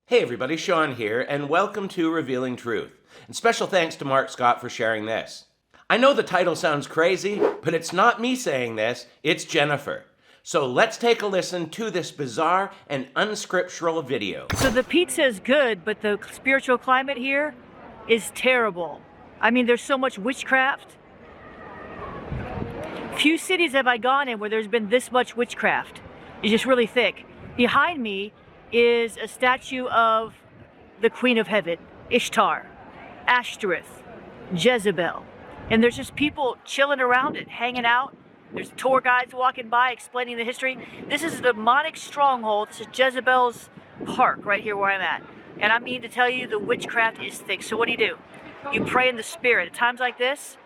Hey everybody, Sean here, and welcome to Revealing Truth. And special thanks to Mark Scott for sharing this. I know the title sounds crazy, but it's not me saying this, it's Jennifer. So let's take a listen to this bizarre and unscriptural video. So the pizza is good, but the spiritual climate here is terrible. I mean, there's so much witchcraft. Few cities have I gone in where there's been this much witchcraft. It's just really thick. Behind me is a statue of the Queen of Heaven, Ishtar, Ashtoreth, Jezebel. And there's just people chilling around it, hanging out. There's tour guides walking by explaining the history. This is a demonic stronghold. This is Jezebel's park right here where I'm at. And I mean to tell you, the witchcraft is thick. So what do? You pray in the spirit. At times like this,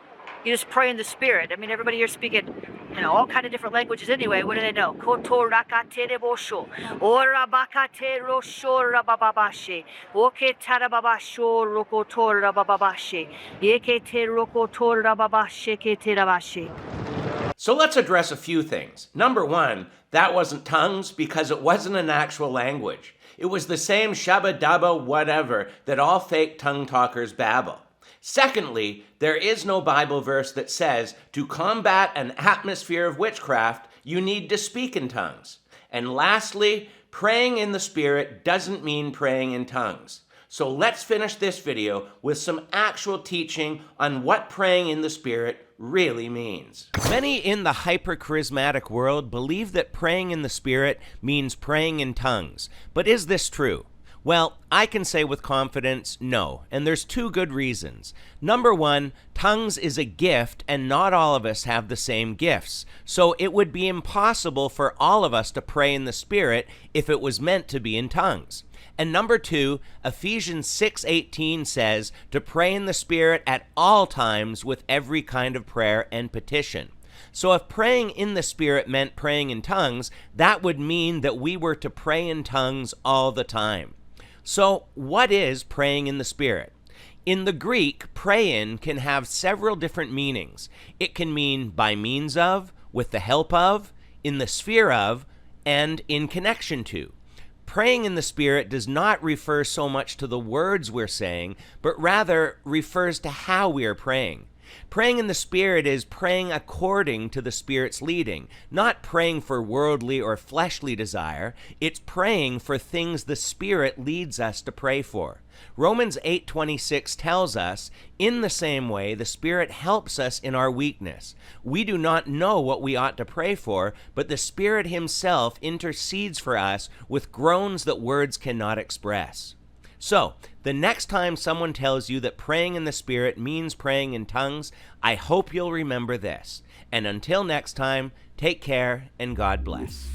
you just pray in the spirit. I mean, everybody here speaking, all kind of different languages anyway. What do they know? So let's address a few things. Number one, that wasn't tongues because it wasn't an actual language. It was the same shabba dabba whatever that all fake tongue talkers babble. Secondly, there is no Bible verse that says to combat an atmosphere of witchcraft, you need to speak in tongues. And lastly, praying in the Spirit doesn't mean praying in tongues. So let's finish this video with some actual teaching on what praying in the Spirit really means. Many in the hyper-charismatic world believe that praying in the Spirit means praying in tongues. But is this true? Well, I can say with confidence, no, and there's two good reasons. Number one, tongues is a gift, and not all of us have the same gifts. So it would be impossible for all of us to pray in the Spirit if it was meant to be in tongues. And number two, Ephesians 6:18 says to pray in the Spirit at all times with every kind of prayer and petition. So if praying in the Spirit meant praying in tongues, that would mean that we were to pray in tongues all the time. So what is praying in the Spirit? In the Greek, prayin can have several different meanings. It can mean by means of, with the help of, in the sphere of, and in connection to. Praying in the Spirit does not refer so much to the words we're saying, but rather refers to how we are praying. Praying in the Spirit is praying according to the Spirit's leading, not praying for worldly or fleshly desire. It's praying for things the Spirit leads us to pray for. Romans 8:26 tells us, in the same way, the Spirit helps us in our weakness. We do not know what we ought to pray for, but the Spirit Himself intercedes for us with groans that words cannot express. So, the next time someone tells you that praying in the Spirit means praying in tongues, I hope you'll remember this. And until next time, take care and God bless.